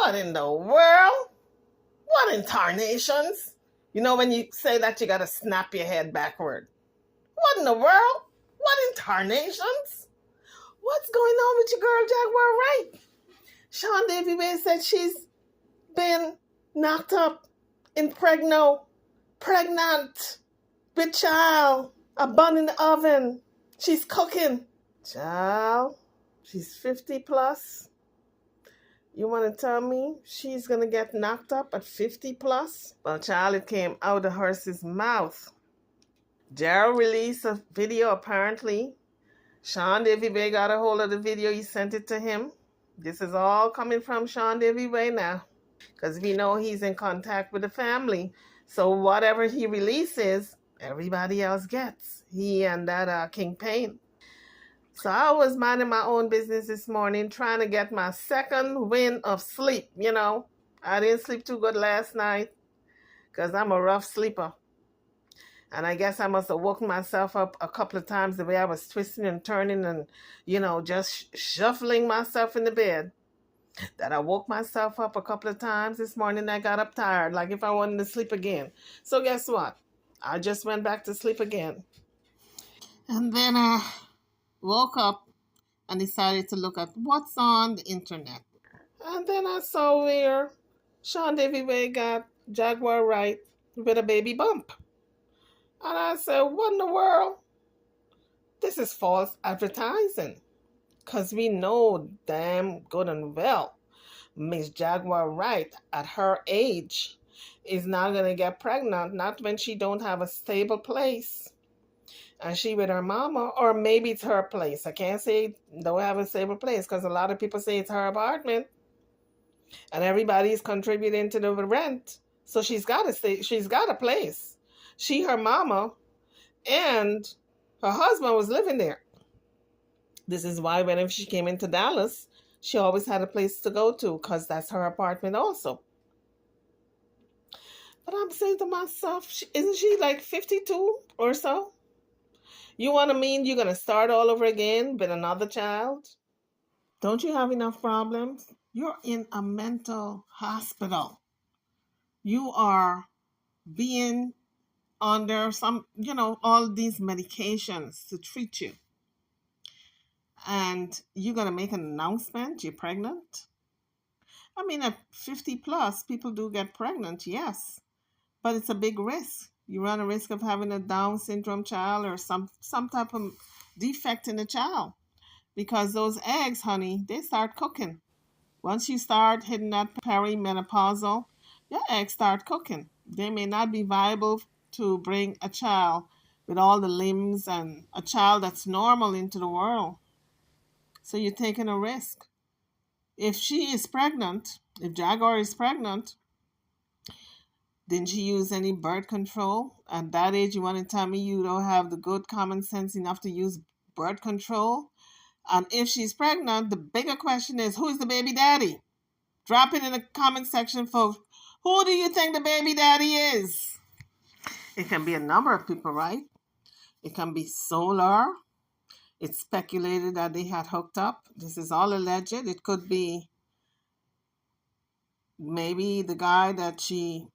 What in the world? What in tarnations? You know when you say that you gotta snap your head backward. What in the world? What in tarnations? What's going on with your girl Jaguar Wright? Sean Davy Way said she's been knocked up, pregnant, with child, a bun in the oven. She's cooking. Child, she's 50 plus. You want to tell me she's going to get knocked up at 50 plus? Well, child, it came out of the horse's mouth. Gerald released a video apparently. Sean Davy Way got a hold of the video. He sent it to him. This is all coming from Sean Davy Way now, because we know he's in contact with the family. So whatever he releases, everybody else gets. He and that King Payne. So I was minding my own business this morning, trying to get my second win of sleep. You know, I didn't sleep too good last night because I'm a rough sleeper. And I guess I must have woken myself up a couple of times the way I was twisting and turning and, you know, just shuffling myself in the bed. That I woke myself up a couple of times this morning. I got up tired, like if I wanted to sleep again. So guess what? I just went back to sleep again. And then I woke up and decided to look at what's on the internet. And then I saw where Sean Davy Way got Jaguar Wright with a baby bump. And I said, what in the world? This is false advertising. Because we know damn good and well Miss Jaguar Wright at her age is not going to get pregnant, not when she don't have a stable place. And she with her mama, or maybe it's her place. I can't say don't have a stable place because a lot of people say it's her apartment. And everybody's contributing to the rent. So she's got a place. She, her mama, and her husband was living there. This is why whenever she came into Dallas, she always had a place to go to because that's her apartment also. But I'm saying to myself, isn't she like 52 or so? You want to mean you're going to start all over again with another child? Don't you have enough problems? You're in a mental hospital. You are being under some, all these medications to treat you. And you're going to make an announcement you're pregnant? I mean, at 50 plus, people do get pregnant, yes. But it's a big risk. You run a risk of having a Down syndrome child or some type of defect in the child. Because those eggs, honey, they start cooking. Once you start hitting that perimenopausal, your eggs start cooking. They may not be viable to bring a child with all the limbs and a child that's normal into the world. So you're taking a risk. If she is pregnant, if Jaguar is pregnant, didn't she use any birth control? At that age, you want to tell me you don't have the good common sense enough to use birth control? And if she's pregnant, the bigger question is, who's the baby daddy? Drop it in the comment section, folks. Who do you think the baby daddy is? It can be a number of people, right? It can be Solar. It's speculated that they had hooked up. This is all alleged. It could be maybe the guy that she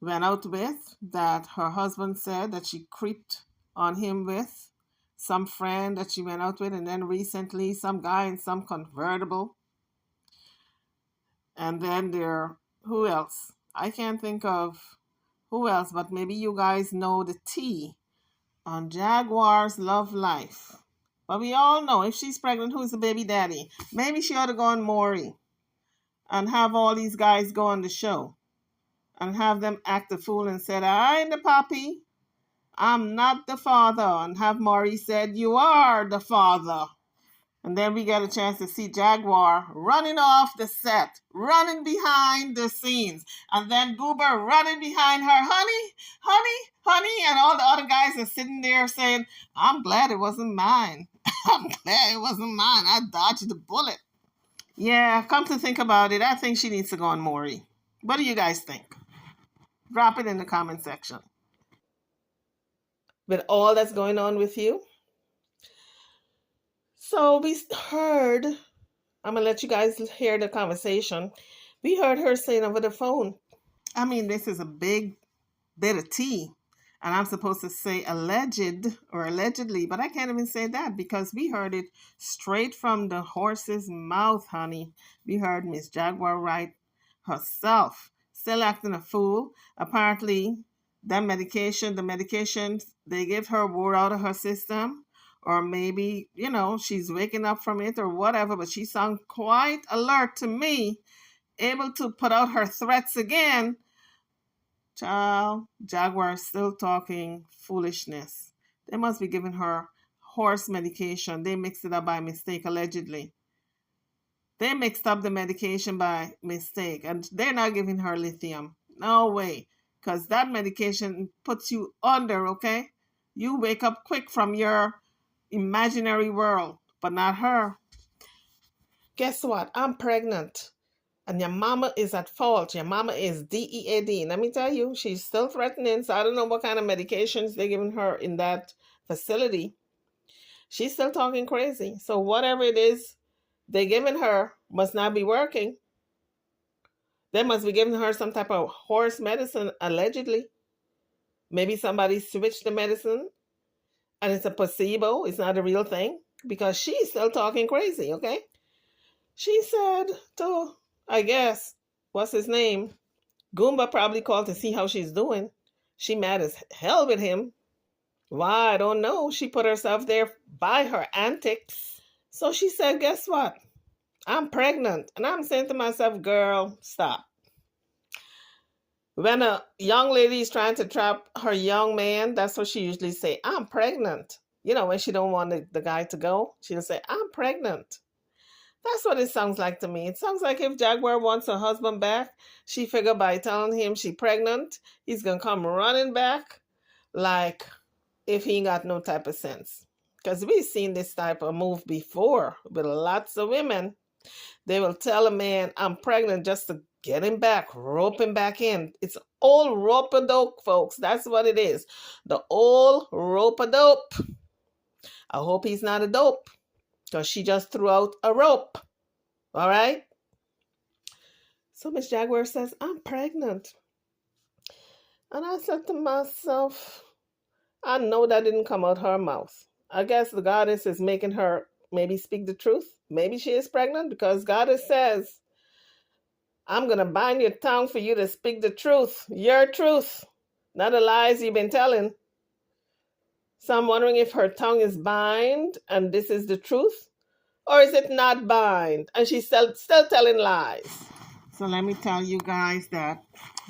went out with, that her husband said that she creeped on him with, some friend that she went out with, and then recently some guy in some convertible. And then who else? I can't think of who else, but maybe you guys know the tea on Jaguar's love life. But we all know if she's pregnant, who's the baby daddy? Maybe she ought to go on Maury and have all these guys go on the show and have them act the fool and said, I ain't the papi. I'm not the father. And have Maury said, you are the father. And then we get a chance to see Jaguar running off the set, running behind the scenes. And then Goober running behind her, honey, honey, honey. And all the other guys are sitting there saying, I'm glad it wasn't mine. I'm glad it wasn't mine. I dodged the bullet. Yeah, come to think about it, I think she needs to go on Maury. What do you guys think? Drop it in the comment section. With all that's going on with you. So we heard I'm going to let you guys hear the conversation. We heard her saying over the phone. I mean, this is a big bit of tea. And I'm supposed to say alleged or allegedly, but I can't even say that because we heard it straight from the horse's mouth, honey. We heard Miss Jaguar Wright herself still acting a fool. Apparently, the medication they give her wore out of her system, or maybe, she's waking up from it or whatever, but she sounds quite alert to me, able to put out her threats again. Child, Jaguar still talking foolishness. They must be giving her horse medication. They mixed it up by mistake, allegedly. They mixed up the medication by mistake, and they're not giving her lithium. No way. Because that medication puts you under, okay? You wake up quick from your imaginary world, but not her. Guess what? I'm pregnant. And your mama is at fault. Your mama is DEAD. Let me tell you, she's still threatening. So I don't know what kind of medications they're giving her in that facility. She's still talking crazy. So whatever it is they're giving her must not be working. They must be giving her some type of horse medicine, allegedly. Maybe somebody switched the medicine and it's a placebo. It's not a real thing. Because she's still talking crazy, okay? She said to, I guess, what's his name? Goomba probably called to see how she's doing. She mad as hell with him. Why? I don't know. She put herself there by her antics. So she said, guess what? I'm pregnant. And I'm saying to myself, girl, stop. When a young lady is trying to trap her young man, that's what she usually say, I'm pregnant. When she don't want the guy to go, she'll say, I'm pregnant. That's what it sounds like to me. It sounds like if Jaguar wants her husband back, she figured by telling him she's pregnant, he's going to come running back like if he ain't got no type of sense. Because we've seen this type of move before with lots of women. They will tell a man, I'm pregnant, just to get him back, rope him back in. It's old rope-a-dope, folks. That's what it is. The old rope-a-dope. I hope he's not a dope. Because she just threw out a rope. All right? So Miss Jaguar says, I'm pregnant. And I said to myself, I know that didn't come out her mouth. I guess the goddess is making her maybe speak the truth. Maybe she is pregnant because goddess says, I'm going to bind your tongue for you to speak the truth. Your truth. Not the lies you've been telling. So I'm wondering if her tongue is bind and this is the truth. Or is it not bind? And she's still telling lies. So let me tell you guys that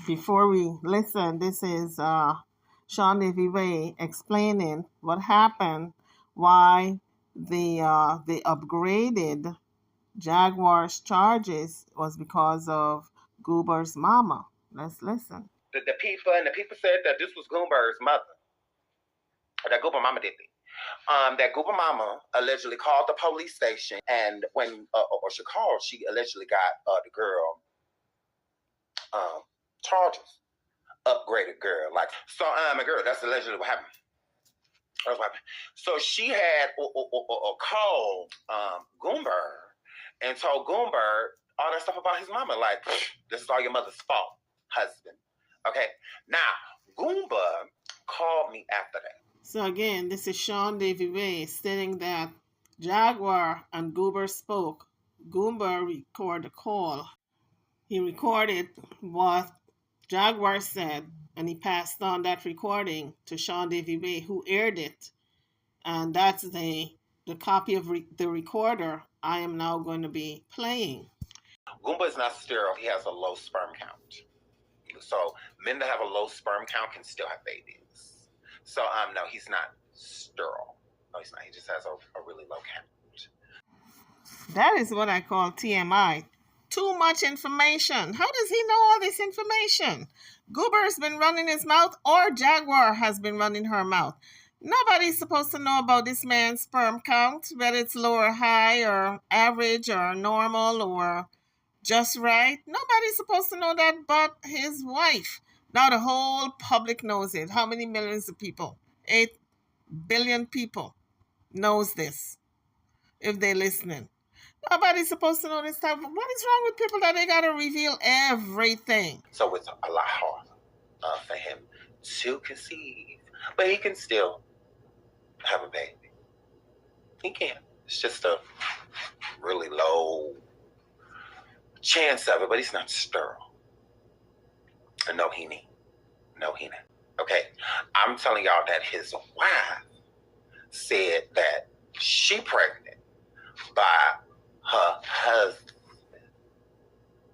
before we listen, this is Sean Davy Ray explaining what happened, why the upgraded Jaguar's charges was because of Goober's mama. Let's listen. The people said that this was Goober's mother. That Goober mama did it. That Goober mama allegedly called the police station, and when she called, she allegedly got the girl charges. Upgraded girl, a girl. That's allegedly what happened. That's what happened. So she had called Goomber and told Goomber all that stuff about his mama. Like, this is all your mother's fault, husband. Okay. Now, Goomba called me after that. So again, this is Sean Davy Ray stating that Jaguar and Goober spoke. Goober recorded the call. He recorded what Jaguar said, and he passed on that recording to Sean Davy Ray, who aired it. And that's the copy of the recorder I am now going to be playing. Goomba is not sterile. He has a low sperm count. So men that have a low sperm count can still have babies. So no, he's not sterile. No, he's not. He just has a really low count. That is what I call TMI. Too much information. How does he know all this information? Goober's been running his mouth, or Jaguar has been running her mouth. Nobody's supposed to know about this man's sperm count, whether it's low or high or average or normal or just right. Nobody's supposed to know that but his wife. Now the whole public knows it. How many millions of people? 8 billion people knows this if they're listening. Nobody's supposed to know this stuff. What is wrong with people that they gotta reveal everything? So it's a lot harder for him to conceive, but he can still have a baby. He can. It's just a really low chance of it, but he's not sterile. No, he ain't. No, he not. Okay, I'm telling y'all that his wife said that she pregnant by her husband.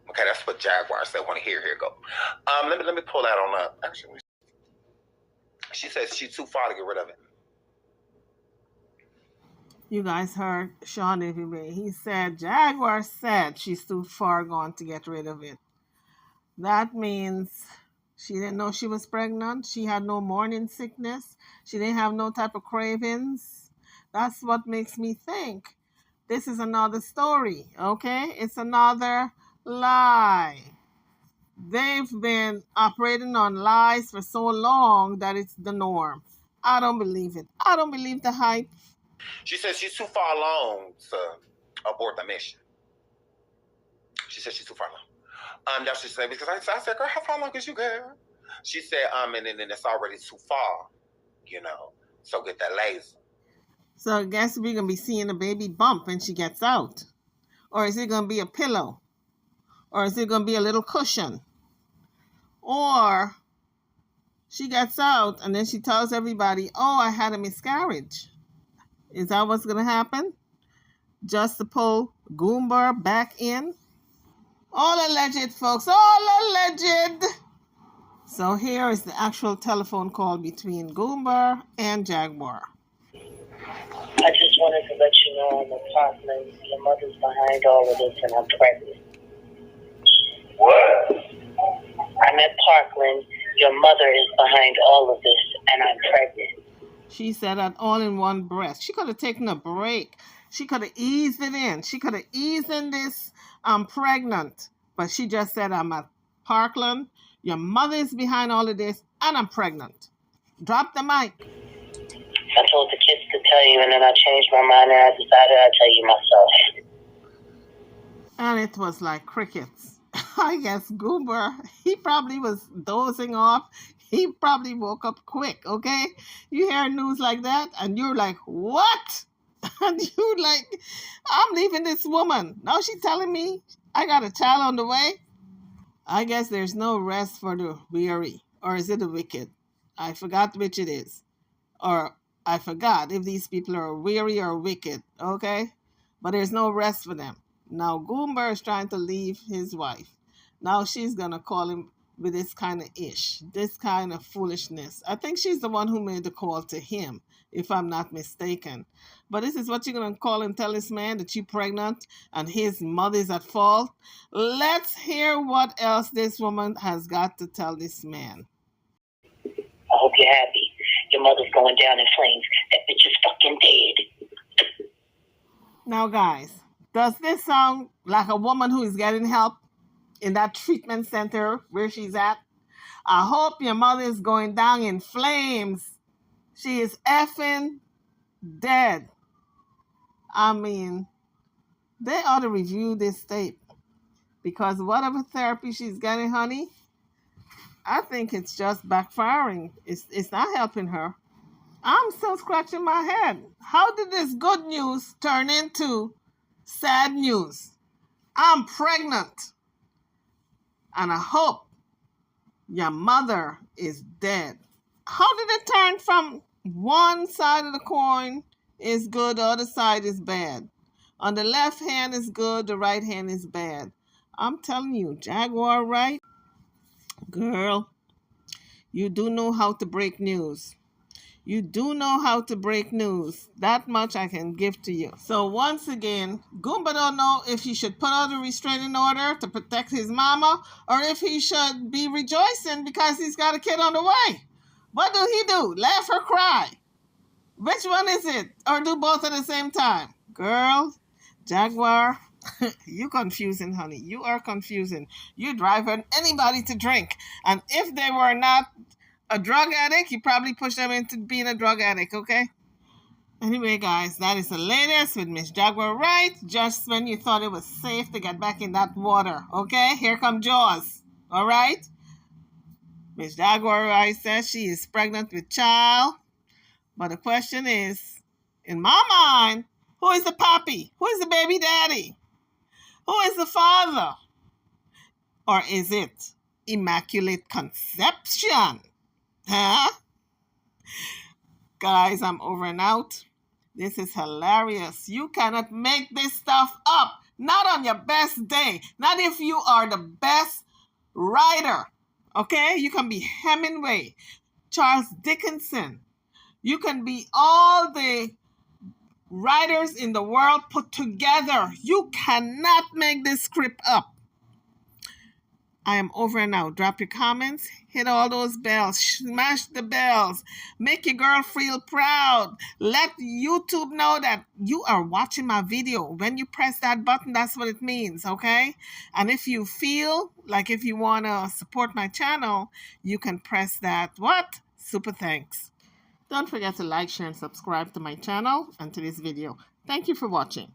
Okay, that's what Jaguar said. Want to hear? Here go. Let me pull that on up. Actually, she says she's too far to get rid of it. You guys heard Sean Ivy. He said Jaguar said she's too far gone to get rid of it. That means she didn't know she was pregnant. She had no morning sickness. She didn't have no type of cravings. That's what makes me think this is another story, okay? It's another lie. They've been operating on lies for so long that it's the norm. I don't believe it. I don't believe the hype. She says she's too far along to abort the mission. She said she's too far along. That's just because I said, girl, how far along is you, girl? She said, and then it's already too far, so get that laser. So I guess we're going to be seeing a baby bump when she gets out. Or is it going to be a pillow? Or is it going to be a little cushion? Or she gets out and then she tells everybody, oh, I had a miscarriage. Is that what's going to happen? Just to pull Goomba back in? All alleged, folks. All alleged. So here is the actual telephone call between Goomba and Jaguar. I just wanted to let you know I'm apartment. Your mother's behind all of this and I'm pregnant. What? I'm at Parkland. Your mother is behind all of this and I'm pregnant. She said that all in one breath. She could have taken a break. She could have eased it in. She could have eased in this, I'm pregnant. But she just said, I'm at Parkland. Your mother is behind all of this and I'm pregnant. Drop the mic. I told the kids to tell you and then I changed my mind and I decided I'd tell you myself. And it was like crickets. I guess Goober, he probably was dozing off. He probably woke up quick, okay? You hear news like that and you're like, what? And you're like, I'm leaving this woman. Now she's telling me I got a child on the way. I guess there's no rest for the weary. Or is it the wicked? I forgot which it is. Or I forgot if these people are weary or wicked, okay? But there's no rest for them. Now Goomba is trying to leave his wife. Now she's going to call him with this kind of ish, this kind of foolishness. I think she's the one who made the call to him, if I'm not mistaken. But this is what you're going to call and tell this man that you're pregnant and his mother's at fault? Let's hear what else this woman has got to tell this man. I hope you're happy. Your mother's going down in flames. That bitch is fucking dead. Now, guys, does this sound like a woman who is getting help in that treatment center where she's at? I hope your mother is going down in flames. She is effing dead. I mean, they ought to review this tape because whatever therapy she's getting, honey, I think it's just backfiring. It's not helping her. I'm still scratching my head. How did this good news turn into sad news? I'm pregnant. And I hope your mother is dead. How did it turn from one side of the coin is good, the other side is bad? On the left hand is good, the right hand is bad. I'm telling you, Jaguar Wright, girl, you do know how to break news. You do know how to break news. That much I can give to you. So once again, Goomba don't know if he should put out a restraining order to protect his mama or if he should be rejoicing because he's got a kid on the way. What do he do? Laugh or cry? Which one is it? Or do both at the same time? Girl, Jaguar, you confusing, honey. You are confusing. You drive anybody to drink. And if they were not a drug addict, you probably push them into being a drug addict, okay? Anyway, guys, that is the latest with Miss Jaguar Wright. Just when you thought it was safe to get back in that water. Okay, here come Jaws. All right? Miss Jaguar Wright says she is pregnant with child. But the question is, in my mind, who is the papi? Who is the baby daddy? Who is the father? Or is it Immaculate Conception? Huh? Guys, I'm over and out. This is hilarious. You cannot make this stuff up. Not on your best day. Not if you are the best writer. Okay? You can be Hemingway, Charles Dickinson. You can be all the writers in the world put together. You cannot make this script up. I am over and out. Drop your comments. Hit all those bells. Smash the bells. Make your girl feel proud. Let YouTube know that you are watching my video. When you press that button, that's what it means, okay? And if you feel like if you want to support my channel, you can press that, super thanks. Don't forget to like, share, and subscribe to my channel and to this video. Thank you for watching.